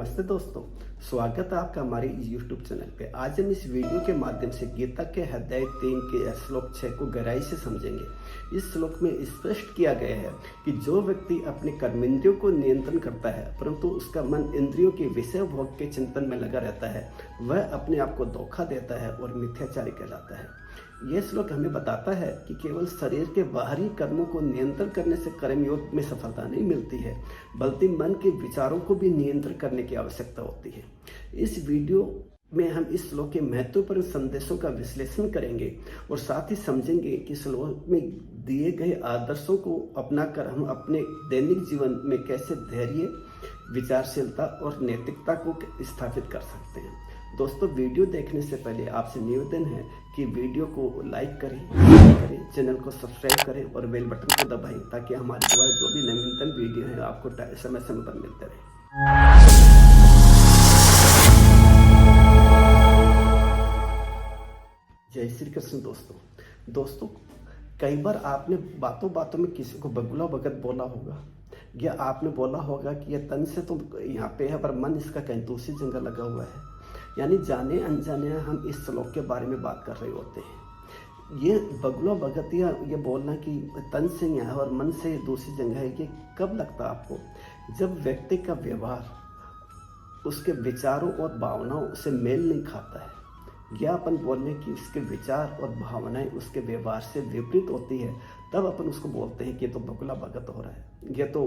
नमस्ते दोस्तों, स्वागत है आपका हमारे YouTube चैनल पे। आज हम इस वीडियो के माध्यम से गीता के अध्याय 3 के श्लोक 6 को गहराई से समझेंगे। इस श्लोक में स्पष्ट किया गया है कि जो व्यक्ति अपने कर्मेंद्रियों को नियंत्रण करता है परंतु उसका मन इंद्रियों के विषय भोग के चिंतन में लगा रहता है, वह अपने आप को धोखा देता है और मिथ्याचारी कहलाता है। यह श्लोक हमें बताता है कि केवल शरीर के बाहरी कर्मों को नियंत्रण करने से कर्मयोग में सफलता नहीं मिलती है, बल्कि मन के विचारों को भी नियंत्रण करने की आवश्यकता होती है। इस वीडियो में हम इस श्लोक के महत्वपूर्ण संदेशों का विश्लेषण करेंगे और साथ ही समझेंगे कि श्लोक में दिए गए आदर्शों को अपनाकर हम अपने दैनिक जीवन में कैसे धैर्य, विचारशीलता और नैतिकता को स्थापित कर सकते हैं। दोस्तों, वीडियो देखने से पहले आपसे निवेदन है कि वीडियो को लाइक करें, चैनल को सब्सक्राइब करें और बेल बटन को दबाएं ताकि हमारे द्वारा जो भी नवीनतम वीडियो है आपको समय समय पर मिलते रहे। जय श्री कृष्ण। दोस्तों, कई बार आपने बातों बातों में किसी को बगुला भगत बोला होगा, या आपने बोला होगा कि यह तन से तो यहाँ पे है पर मन इसका कहीं दूसरी जगह लगा हुआ है। यानी जाने अनजाने हम इस श्लोक के बारे में बात कर रहे होते हैं। ये बगुला भगत या ये बोलना कि तन से यहाँ और मन से दूसरी जगह है, ये कब लगता है आपको? जब व्यक्ति का व्यवहार उसके विचारों और भावनाओं से मेल नहीं खाता है, या अपन बोलने की उसके विचार और भावनाएं उसके व्यवहार से विपरीत होती है, तब अपन उसको बोलते हैं कि ये तो बगुला भगत हो रहा है, ये तो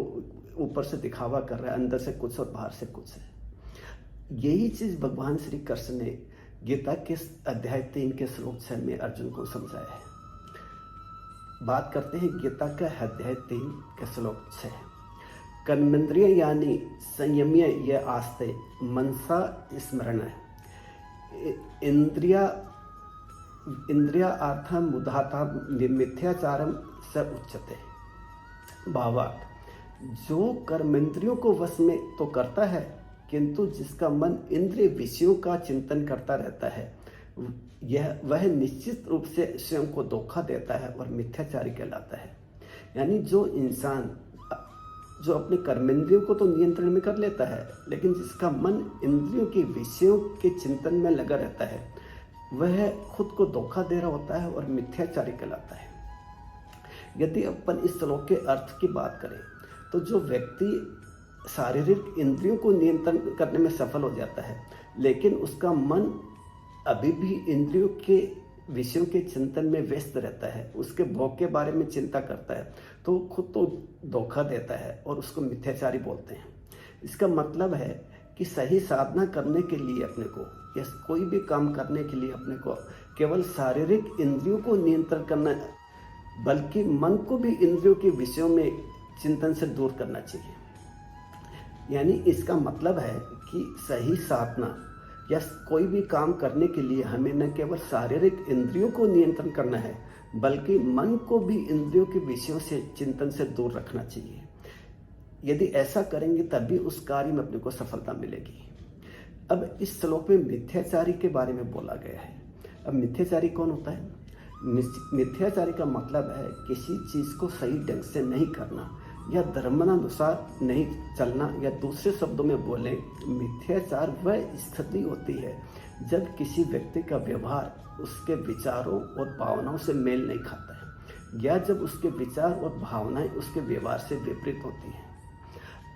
ऊपर से दिखावा कर रहा है, अंदर से कुछ और बाहर से कुछ है। यही चीज भगवान श्री कृष्ण ने गीता के अध्याय 3 के श्लोक 6 में अर्जुन को समझाया है। बात करते हैं गीता का अध्याय 3 के श्लोक 6। कर्मेंद्रिय यानी संयम्य ये आस्ते मनसा स्मरण इंद्रिया अर्थम मुधाता मिथ्याचारम स उच्यते। भावार्थ, जो कर्मेंद्रियों को वश में तो करता है किंतु जिसका मन इंद्रिय विषयों का चिंतन करता रहता है, वह निश्चित रूप से स्वयं को धोखा देता है और मिथ्याचारी कहलाता है। यानी जो इंसान जो अपने कर्मेंद्रियों को तो नियंत्रण में कर लेता है, लेकिन जिसका मन इंद्रियों के विषयों के चिंतन में लगा रहता है, वह खुद को धोखा दे रहा होता है और मिथ्याचारी कहलाता है। यदि अपन इस श्लोक के अर्थ की बात करें तो जो व्यक्ति शारीरिक इंद्रियों को नियंत्रण करने में सफल हो जाता है, लेकिन उसका मन अभी भी इंद्रियों के विषयों के चिंतन में व्यस्त रहता है, उसके भोग के बारे में चिंता करता है, तो खुद तो धोखा देता है और उसको मिथ्याचारी बोलते हैं। इसका मतलब है कि सही साधना करने के लिए अपने को या कोई भी काम करने के लिए अपने को केवल शारीरिक इंद्रियों को नियंत्रण करना, बल्कि मन को भी इंद्रियों के विषयों में चिंतन से दूर करना चाहिए। यानी इसका मतलब है कि सही साधना या कोई भी काम करने के लिए हमें न केवल शारीरिक इंद्रियों को नियंत्रण करना है, बल्कि मन को भी इंद्रियों के विषयों से चिंतन से दूर रखना चाहिए। यदि ऐसा करेंगे तभी उस कार्य में अपने को सफलता मिलेगी। अब इस श्लोक में मिथ्याचारी के बारे में बोला गया है। अब मिथ्याचारी कौन होता है? मिथ्याचारी का मतलब है किसी चीज़ को सही ढंग से नहीं करना या धर्मानुसार नहीं चलना, या दूसरे शब्दों में बोले मिथ्याचार वह स्थिति होती है जब किसी व्यक्ति का व्यवहार उसके विचारों और भावनाओं से मेल नहीं खाता है, या जब उसके विचार और भावनाएं उसके व्यवहार से विपरीत होती हैं।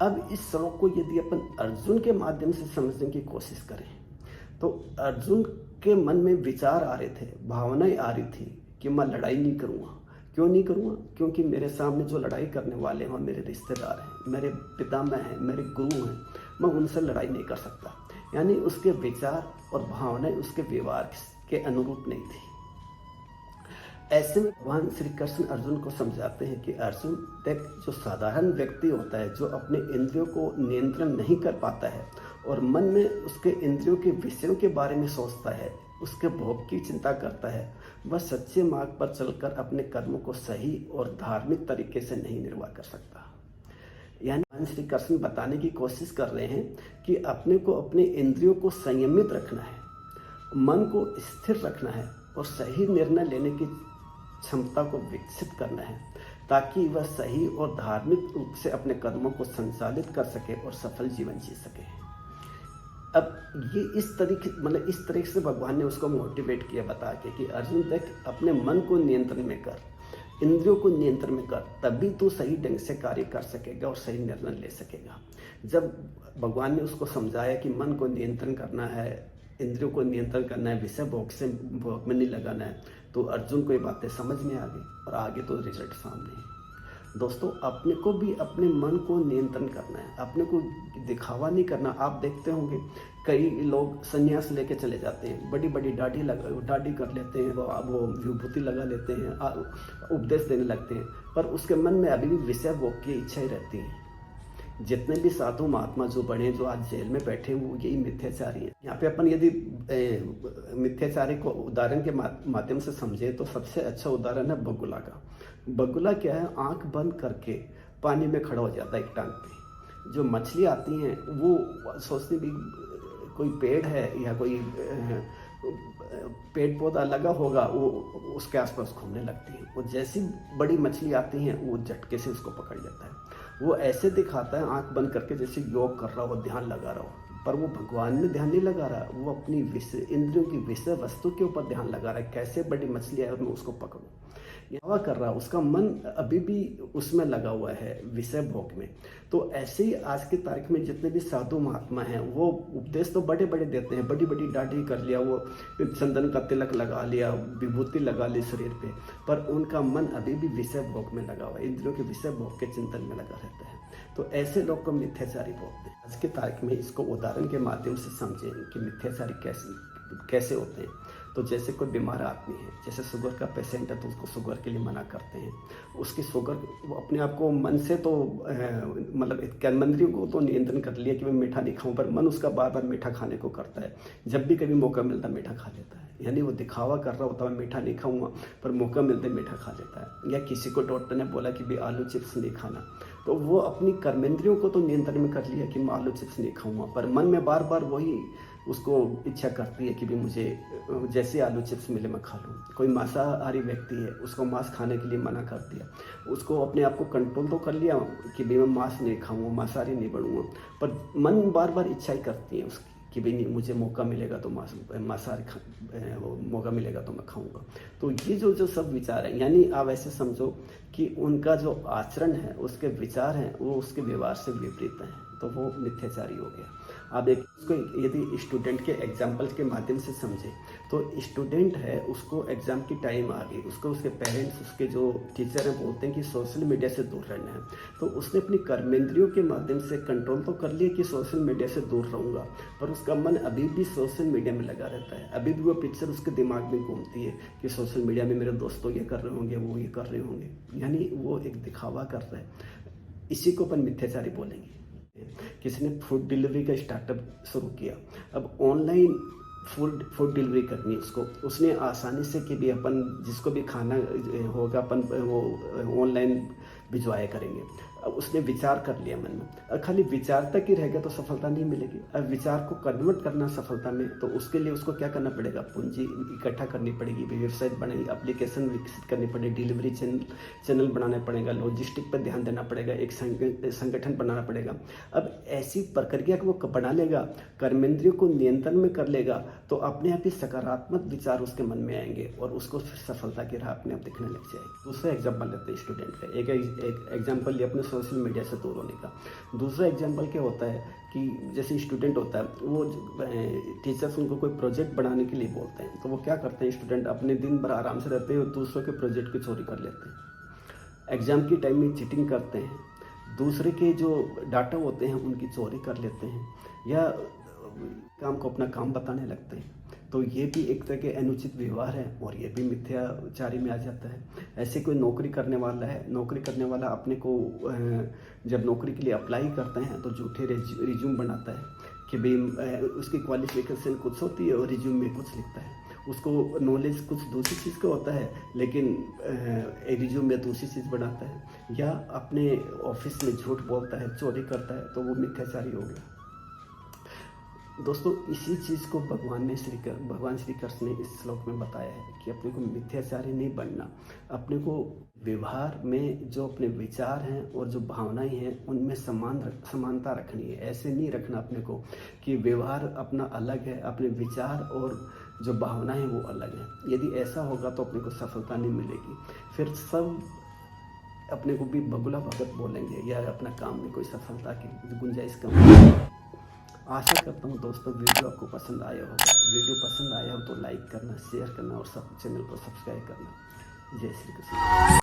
अब इस श्लोक को यदि अपन अर्जुन के माध्यम से समझने की कोशिश करें तो अर्जुन के मन में विचार आ रहे थे, भावनाएं आ रही थी कि मैं लड़ाई नहीं करूँगा। क्यों नहीं करूँगा? क्योंकि मेरे सामने जो लड़ाई करने वाले हैं मेरे रिश्तेदार हैं, मेरे पितामह हैं, मेरे गुरु हैं, मैं उनसे लड़ाई नहीं कर सकता। यानी उसके विचार और भावनाएं उसके व्यवहार के अनुरूप नहीं थी। ऐसे में भगवान श्री कृष्ण अर्जुन को समझाते हैं कि अर्जुन देख, जो साधारण व्यक्ति होता है, जो अपने इंद्रियों को नियंत्रण नहीं कर पाता है और मन में उसके इंद्रियों के विषयों के बारे में सोचता है, उसके भोग की चिंता करता है, वह सच्चे मार्ग पर चलकर अपने कर्मों को सही और धार्मिक तरीके से नहीं निर्वाह कर सकता। यानी भगवान श्री कृष्ण बताने की कोशिश कर रहे हैं कि अपने को अपने इंद्रियों को संयमित रखना है, मन को स्थिर रखना है और सही निर्णय लेने की क्षमता को विकसित करना है, ताकि वह सही और धार्मिक रूप से अपने कर्मों को संचालित कर सके और सफल जीवन जी सके। अब ये इस तरीके मतलब इस तरीके से भगवान ने उसको मोटिवेट किया बता के कि अर्जुन देख अपने मन को नियंत्रण में कर, इंद्रियों को नियंत्रण में कर, तभी तू सही ढंग से कार्य कर सकेगा और सही निर्णय ले सकेगा। जब भगवान ने उसको समझाया कि मन को नियंत्रण करना है, इंद्रियों को नियंत्रण करना है, विषय भोग में नहीं लगाना है, तो अर्जुन को ये बातें समझ में आ गई और आगे तो रिजल्ट सामने है। दोस्तों, अपने को भी अपने मन को नियंत्रण करना है, अपने को दिखावा नहीं करना। आप देखते होंगे कई लोग संन्यास लेके चले जाते हैं, बड़ी बड़ी दाढ़ी कर लेते हैं, वो विभूति लगा लेते हैं, उपदेश देने लगते हैं, पर उसके मन में अभी भी विषय भोग की इच्छा ही रहती है। जितने भी साधु महात्मा जो बने, जो आज जेल में बैठे हैं, वो यही मिथ्याचारी हैं। यहाँ पे अपन यदि मिथ्याचारी को उदाहरण के माध्यम से समझे तो सबसे अच्छा उदाहरण है बगुला का। बगुला क्या है, आंख बंद करके पानी में खड़ा हो जाता है एक टांग पे। जो मछली आती हैं वो सोचती भी कोई पेड़ है या कोई पेड़ पौधा लगा होगा, वो उसके आसपास घूमने लगती है। वो जैसी बड़ी मछली आती हैं वो झटके से उसको पकड़ लेता है। वो ऐसे दिखाता है आंख बंद करके जैसे योग कर रहा हो, ध्यान लगा रहा हो, पर वो भगवान में ध्यान नहीं लगा रहा, वो अपनी इंद्रियों की विषय वस्तु के ऊपर ध्यान लगा रहा है। कैसे बड़ी मछली है और मैं उसको पकड़ूं, यह कर रहा, उसका मन अभी भी उसमें लगा हुआ है, विषय भोग में। तो ऐसे ही आज की तारीख में जितने भी साधु महात्मा हैं, वो उपदेश तो बड़े बड़े देते हैं, बड़ी बड़ी दाढ़ी कर लिया, वो चंदन का तिलक लगा लिया, विभूति लगा ली शरीर पे, पर उनका मन अभी भी विषय भोग में लगा हुआ है, इंद्रियों के विषय भोग के चिंतन में लगा रहता है। तो ऐसे लोग को मिथ्याचारी बोलते हैं। आज की तारीख में इसको उदाहरण के माध्यम से समझें कि मिथ्याचारी कैसे होते हैं। तो जैसे कोई बीमार आदमी है, जैसे शुगर का पेशेंट है, तो उसको शुगर के लिए मना करते हैं। उसकी शुगर, वो अपने आप को मन से तो मतलब कर्मेंद्रियों को तो नियंत्रण कर लिया कि मैं मीठा नहीं खाऊं, पर मन उसका बार बार मीठा खाने को करता है। जब भी कभी मौका मिलता है मीठा खा लेता है, यानी वो दिखावा कर रहा होता है मैं मीठा नहीं खाऊंगा, पर मौका मिलते मीठा खा लेता है। या किसी को डॉक्टर ने बोला कि भाई आलू चिप्स नहीं खाना, तो वो अपनी कर्मेंद्रियों को तो नियंत्रण में कर लिया कि मैं आलू चिप्स नहीं खाऊंगा, पर मन में बार बार वही उसको इच्छा करती है कि भी मुझे जैसे आलू चिप्स मिले मैं खा लूँ। कोई मांसाहारी व्यक्ति है, उसको मांस खाने के लिए मना कर दिया, उसको अपने आप को कंट्रोल तो कर लिया कि भाई मैं मांस नहीं खाऊंगा, मांसाहारी नहीं बनूंगा, पर मन बार बार इच्छा ही करती है उसकी कि भाई नहीं, मुझे मौका मिलेगा तो मांसाहारी मौका मिलेगा तो मैं खाऊंगा। तो ये जो सब विचार हैं, यानी आप ऐसे समझो कि उनका जो आचरण है, उसके विचार हैं, वो उसके व्यवहार से विपरीत हैं, तो वो मिथ्याचारी हो गया। आप एक इसको यदि स्टूडेंट के एग्जाम्पल के माध्यम से समझे, तो स्टूडेंट है, उसको एग्ज़ाम की टाइम आ गई, उसको उसके पेरेंट्स, उसके जो टीचर हैं बोलते हैं कि सोशल मीडिया से दूर रहना है, तो उसने अपनी कर्मेंद्रियों के माध्यम से कंट्रोल तो कर लिया कि सोशल मीडिया से दूर रहूँगा, पर उसका मन अभी भी सोशल मीडिया में लगा रहता है। अभी भी वो पिक्चर उसके दिमाग में घूमती है कि सोशल मीडिया में मेरे दोस्तों ये कर रहे होंगे, वो ये कर रहे होंगे, यानी वो एक दिखावा कर रहा है। इसी को अपन मिथ्याचारी बोलेंगे। किसी ने फूड डिलीवरी का स्टार्टअप शुरू किया, अब ऑनलाइन फूड डिलीवरी करनी है उसको, उसने आसानी से कि भी अपन जिसको भी खाना होगा अपन वो ऑनलाइन भिजवाया करेंगे। अब उसने विचार कर लिया मन में, अब खाली विचार तक ही रहेगा तो सफलता नहीं मिलेगी। अब विचार को कन्वर्ट करना सफलता में, तो उसके लिए उसको क्या करना पड़ेगा, पूंजी इकट्ठा करनी पड़ेगी, वेबसाइट बनाएगी, एप्लीकेशन विकसित करनी पड़ेगी, डिलीवरी चैनल बनाना पड़ेगा, लॉजिस्टिक पर ध्यान देना पड़ेगा, एक संगठन बनाना पड़ेगा। अब ऐसी प्रक्रिया को वो बना लेगा, कर्मेंद्रियों को नियंत्रण में कर लेगा, तो अपने आप ही सकारात्मक विचार उसके मन में आएंगे और उसको फिर सफलता की राह अपने आप दिखने लग जाएगी। दूसरा एग्जाम्पल लेते हैं स्टूडेंट का, एक एग्जाम्पल लिया अपने सोशल मीडिया से दूर होने का। दूसरा एग्जाम्पल क्या होता है कि जैसे स्टूडेंट होता है, वो टीचर्स उनको कोई प्रोजेक्ट बनाने के लिए बोलते हैं, तो वो क्या करते हैं, स्टूडेंट अपने दिन भर आराम से रहते हैं और दूसरों के प्रोजेक्ट की चोरी कर लेते हैं, एग्जाम की टाइम में चीटिंग करते हैं, दूसरे के जो डाटा होते हैं उनकी चोरी कर लेते हैं, या काम को अपना काम बताने लगते हैं। तो ये भी एक तरह के अनुचित व्यवहार है और ये भी मिथ्याचारी में आ जाता है। ऐसे कोई नौकरी करने वाला है, नौकरी करने वाला अपने को जब नौकरी के लिए अप्लाई करते हैं तो झूठे रिज्यूम बनाता है कि भाई उसकी क्वालिफिकेशन कुछ होती है और रिज्यूम में कुछ लिखता है, उसको नॉलेज कुछ दूसरी चीज़ का होता है, लेकिन रिज्यूम में दूसरी चीज़ बनाता है, या अपने ऑफिस में झूठ बोलता है, चोरी करता है, तो वो मिथ्याचारी हो गया। दोस्तों इसी चीज़ को भगवान श्री कृष्ण ने इस श्लोक में बताया है कि अपने को मिथ्याचारी नहीं बनना। अपने को व्यवहार में जो अपने विचार हैं और जो भावनाएं हैं उनमें समानता रखनी है। ऐसे नहीं रखना अपने को कि व्यवहार अपना अलग है, अपने विचार और जो भावनाएं वो अलग हैं। यदि ऐसा होगा तो अपने को सफलता नहीं मिलेगी। फिर सब अपने को भी बगुला भगत बोलेंगे या अपना काम में कोई सफलता की गुंजाइश कम होगी। आशा करता हूँ दोस्तों वीडियो आपको पसंद आया होगा। वीडियो पसंद आया हो तो लाइक करना, शेयर करना और सब चैनल को सब्सक्राइब करना। जय श्री कृष्ण।